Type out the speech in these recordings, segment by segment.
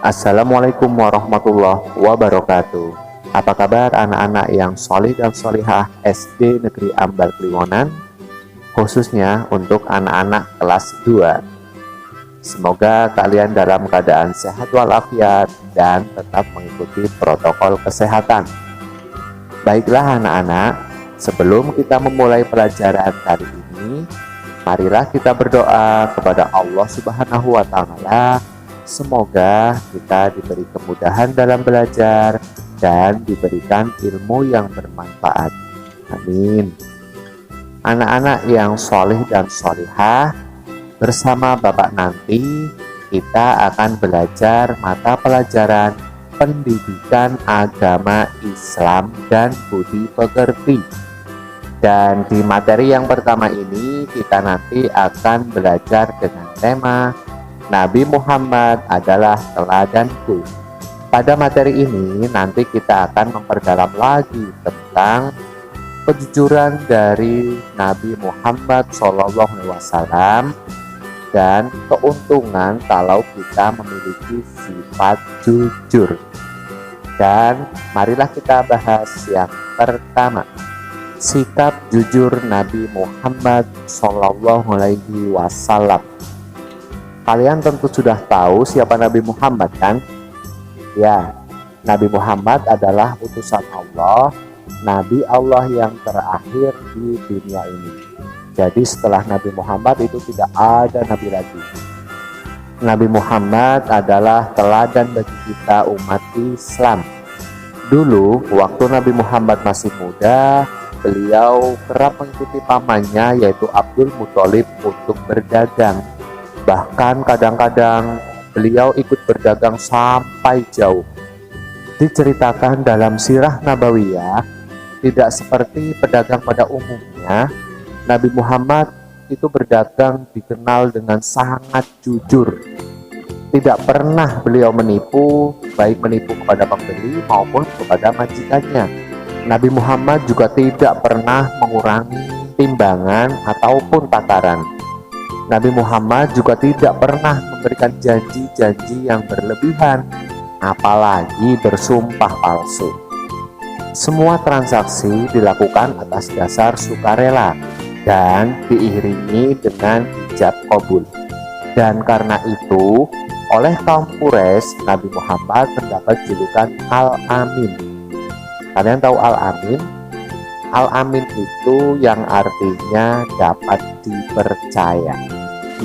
Assalamualaikum warahmatullahi wabarakatuh. Apa kabar anak-anak yang solih dan solihah SD Negeri Ambal Kliwonan, khususnya untuk anak-anak kelas 2. Semoga kalian dalam keadaan sehat walafiat dan tetap mengikuti protokol kesehatan. Baiklah anak-anak, sebelum kita memulai pelajaran kali ini, marilah kita berdoa kepada Allah Subhanahu wa Ta'ala. Semoga kita diberi kemudahan dalam belajar dan diberikan ilmu yang bermanfaat. Amin. Anak-anak yang solih dan solihah, bersama Bapak nanti kita akan belajar mata pelajaran Pendidikan Agama Islam dan Budi Pekerti. Dan di materi yang pertama ini kita nanti akan belajar dengan tema Nabi Muhammad adalah teladanku. Pada materi ini nanti kita akan memperdalam lagi tentang kejujuran dari Nabi Muhammad SAW dan keuntungan kalau kita memiliki sifat jujur. Dan marilah kita bahas yang pertama, sikap jujur Nabi Muhammad SAW. Kalian tentu sudah tahu siapa Nabi Muhammad kan? Ya, Nabi Muhammad adalah utusan Allah, Nabi Allah yang terakhir di dunia ini. Jadi setelah Nabi Muhammad itu tidak ada Nabi lagi. Nabi Muhammad adalah teladan bagi kita umat Islam. Dulu, waktu Nabi Muhammad masih muda, beliau kerap mengikuti pamannya yaitu Abdul Muthalib untuk berdagang. Bahkan kadang-kadang beliau ikut berdagang sampai jauh. Diceritakan dalam sirah Nabawiyah, tidak seperti pedagang pada umumnya, Nabi Muhammad itu berdagang dikenal dengan sangat jujur. Tidak pernah beliau menipu, baik menipu kepada pembeli maupun kepada majikannya. Nabi Muhammad juga tidak pernah mengurangi timbangan ataupun takaran. Nabi Muhammad juga tidak pernah memberikan janji-janji yang berlebihan, apalagi bersumpah palsu. Semua transaksi dilakukan atas dasar sukarela dan diiringi dengan ijab qabul. Dan karena itu, oleh kaum Quraisy, Nabi Muhammad mendapat julukan Al-Amin. Kalian tahu Al-Amin? Al-Amin itu yang artinya dapat dipercaya.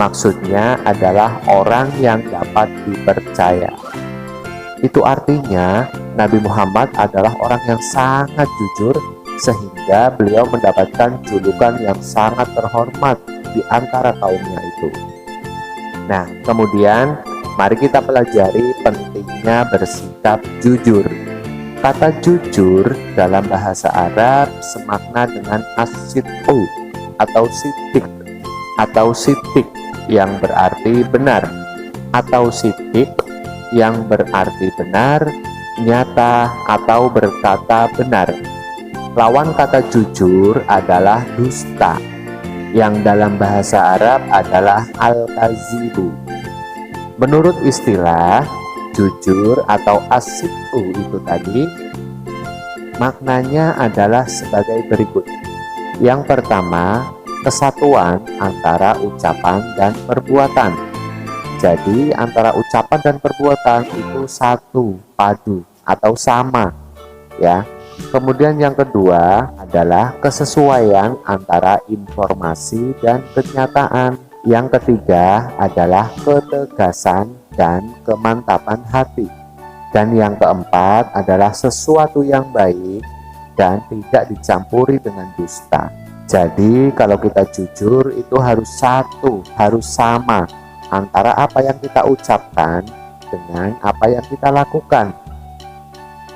Maksudnya adalah orang yang dapat dipercaya. Itu artinya Nabi Muhammad adalah orang yang sangat jujur sehingga beliau mendapatkan julukan yang sangat terhormat di antara kaumnya itu. Nah, kemudian mari kita pelajari pentingnya bersikap jujur. Kata jujur dalam bahasa Arab semakna dengan as-sidqu atau sidik yang berarti benar, atau sidik yang berarti benar, nyata atau berkata benar. Lawan kata jujur adalah dusta, yang dalam bahasa Arab adalah al-kazibu. Menurut istilah jujur atau as-sidqu itu tadi, maknanya adalah sebagai berikut. Yang pertama, kesatuan antara ucapan dan perbuatan. Jadi antara ucapan dan perbuatan itu satu, padu atau sama, ya. Kemudian yang kedua adalah kesesuaian antara informasi dan kenyataan. Yang ketiga adalah ketegasan dan kemantapan hati. Dan yang keempat adalah sesuatu yang baik dan tidak dicampuri dengan dusta. Jadi kalau kita jujur itu harus satu, harus sama antara apa yang kita ucapkan dengan apa yang kita lakukan.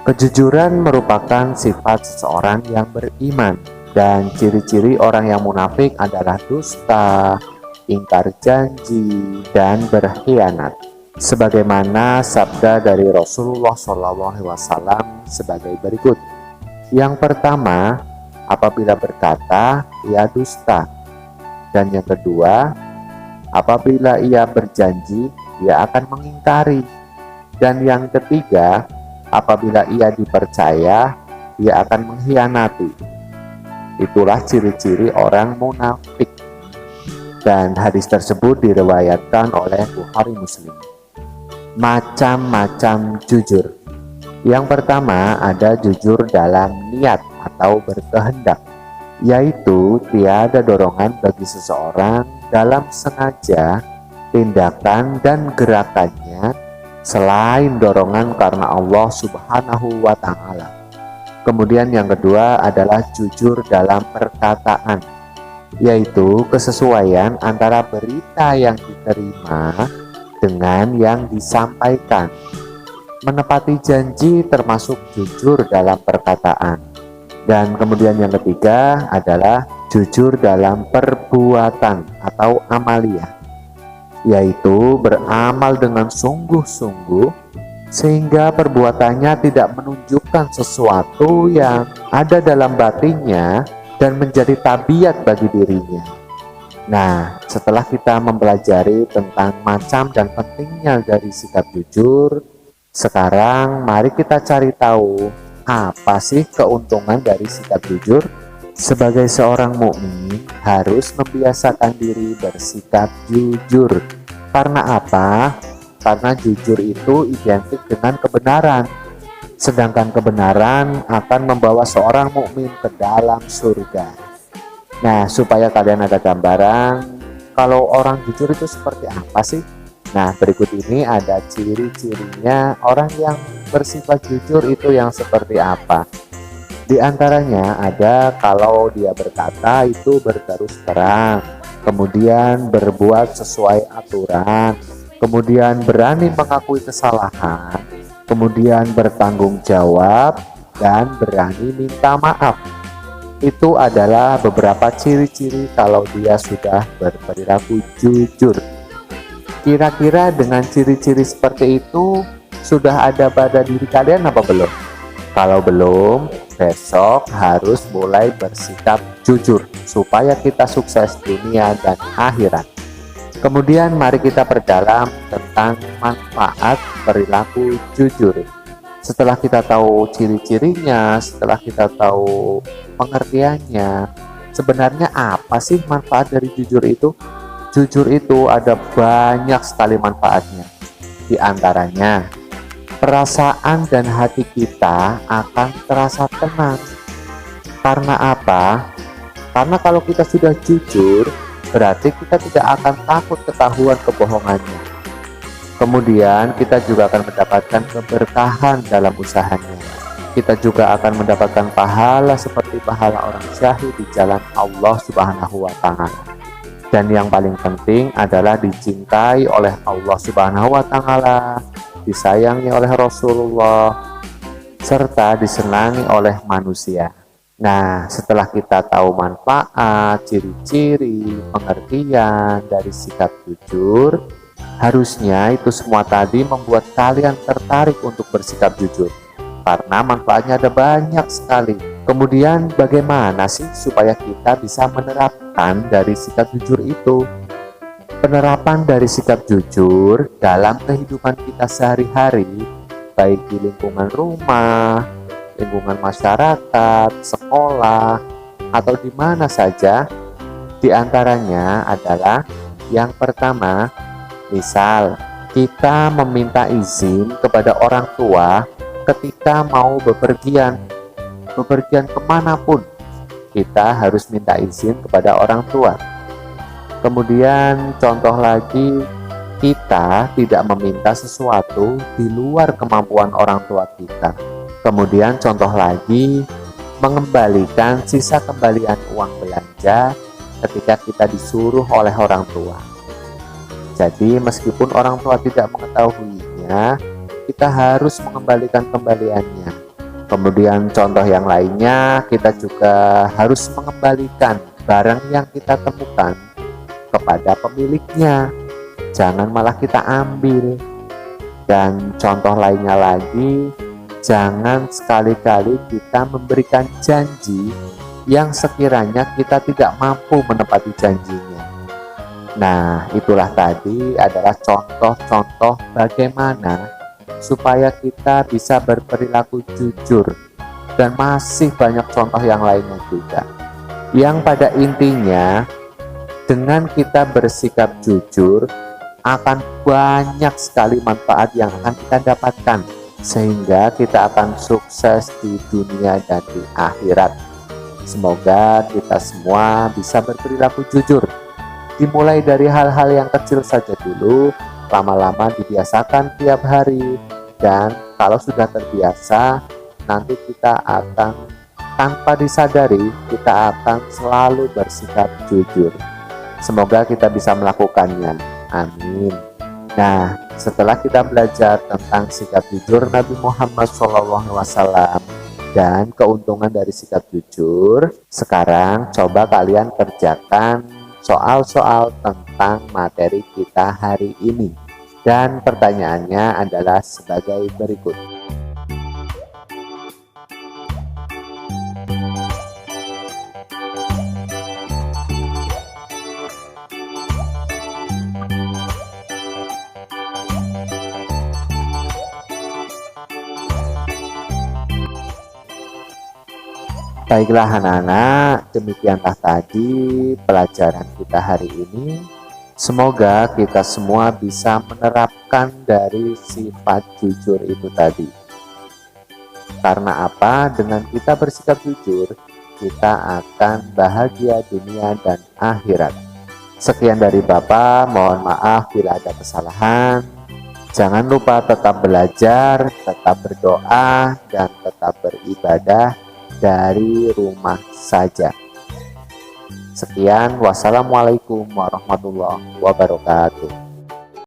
Kejujuran merupakan sifat seseorang yang beriman, dan ciri-ciri orang yang munafik adalah dusta, ingkar janji, dan berkhianat. Sebagaimana sabda dari Rasulullah SAW sebagai berikut. Yang pertama, apabila berkata, ia dusta. Dan yang kedua, apabila ia berjanji, ia akan mengingkari. Dan yang ketiga, apabila ia dipercaya, ia akan mengkhianati. Itulah ciri-ciri orang munafik. Dan hadis tersebut diriwayatkan oleh Bukhari Muslim. Macam-macam jujur. Yang pertama ada jujur dalam niat atau berkehendak, yaitu tiada dorongan bagi seseorang dalam sengaja tindakan dan gerakannya selain dorongan karena Allah Subhanahu wa Ta'ala. Kemudian yang kedua adalah jujur dalam perkataan, yaitu kesesuaian antara berita yang diterima dengan yang disampaikan. Menepati janji termasuk jujur dalam perkataan. Dan kemudian yang ketiga adalah jujur dalam perbuatan atau amaliyah, yaitu beramal dengan sungguh-sungguh sehingga perbuatannya tidak menunjukkan sesuatu yang ada dalam batinnya dan menjadi tabiat bagi dirinya. Nah, setelah kita mempelajari tentang macam dan pentingnya dari sikap jujur, sekarang mari kita cari tahu apa sih keuntungan dari sikap jujur. Sebagai seorang mukmin harus membiasakan diri bersikap jujur. Karena apa? Karena jujur itu identik dengan kebenaran. Sedangkan kebenaran akan membawa seorang mukmin ke dalam surga. Nah, supaya kalian ada gambaran kalau orang jujur itu seperti apa sih? Nah, berikut ini ada ciri-cirinya orang yang bersifat jujur itu yang seperti apa. Di antaranya ada kalau dia berkata itu berterus terang, kemudian berbuat sesuai aturan, kemudian berani mengakui kesalahan, kemudian bertanggung jawab, dan berani minta maaf. Itu adalah beberapa ciri-ciri kalau dia sudah berperilaku jujur. Kira-kira dengan ciri-ciri seperti itu sudah ada pada diri kalian apa belum? Kalau belum, besok harus mulai bersikap jujur supaya kita sukses dunia dan akhirat. Kemudian mari kita perdalam tentang manfaat perilaku jujur. Setelah kita tahu ciri-cirinya, setelah kita tahu pengertiannya, sebenarnya apa sih manfaat dari jujur itu? Jujur itu ada banyak sekali manfaatnya. Di antaranya, perasaan dan hati kita akan terasa tenang. Karena apa? Karena kalau kita sudah jujur, berarti kita tidak akan takut ketahuan kebohongannya. Kemudian kita juga akan mendapatkan keberkahan dalam usahanya. Kita juga akan mendapatkan pahala seperti pahala orang syahid di jalan Allah Subhanahu wa Ta'ala. Dan yang paling penting adalah dicintai oleh Allah Subhanahu wa Ta'ala, disayangi oleh Rasulullah, serta disenangi oleh manusia. Nah, setelah kita tahu manfaat, ciri-ciri, pengertian dari sikap jujur, harusnya itu semua tadi membuat kalian tertarik untuk bersikap jujur. Karena manfaatnya ada banyak sekali. Kemudian bagaimana sih supaya kita bisa menerapkan dari sikap jujur itu? Penerapan dari sikap jujur dalam kehidupan kita sehari-hari, baik di lingkungan rumah, lingkungan masyarakat, sekolah, atau di mana saja, di antaranya adalah yang pertama, misal kita meminta izin kepada orang tua ketika mau bepergian kemanapun, kita harus minta izin kepada orang tua. Kemudian contoh lagi, kita tidak meminta sesuatu di luar kemampuan orang tua kita. Kemudian contoh lagi, mengembalikan sisa kembalian uang belanja ketika kita disuruh oleh orang tua. Jadi meskipun orang tua tidak mengetahuinya, kita harus mengembalikan kembaliannya. Kemudian contoh yang lainnya, kita juga harus mengembalikan barang yang kita temukan kepada pemiliknya. Jangan malah kita ambil. Dan contoh lainnya lagi, jangan sekali-kali kita memberikan janji yang sekiranya kita tidak mampu menepati janjinya. Nah, itulah tadi adalah contoh-contoh bagaimana supaya kita bisa berperilaku jujur, dan masih banyak contoh yang lainnya juga. Yang pada intinya, dengan kita bersikap jujur, akan banyak sekali manfaat yang akan kita dapatkan, sehingga kita akan sukses di dunia dan di akhirat. Semoga kita semua bisa berperilaku jujur. Dimulai dari hal-hal yang kecil saja dulu, lama-lama dibiasakan tiap hari, dan kalau sudah terbiasa, nanti kita akan tanpa disadari, kita akan selalu bersikap jujur. Semoga kita bisa melakukannya. Amin. Nah, setelah kita belajar tentang sikap jujur Nabi Muhammad SAW dan keuntungan dari sikap jujur, sekarang coba kalian kerjakan soal-soal tentang materi kita hari ini. Dan pertanyaannya adalah sebagai berikut. Baiklah anak-anak, demikianlah tadi pelajaran kita hari ini. Semoga kita semua bisa menerapkan dari sifat jujur itu tadi. Karena apa? Dengan kita bersikap jujur, kita akan bahagia dunia dan akhirat. Sekian dari Bapak, mohon maaf bila ada kesalahan. Jangan lupa tetap belajar, tetap berdoa, dan tetap beribadah dari rumah saja. Sekian, wassalamualaikum warahmatullahi wabarakatuh.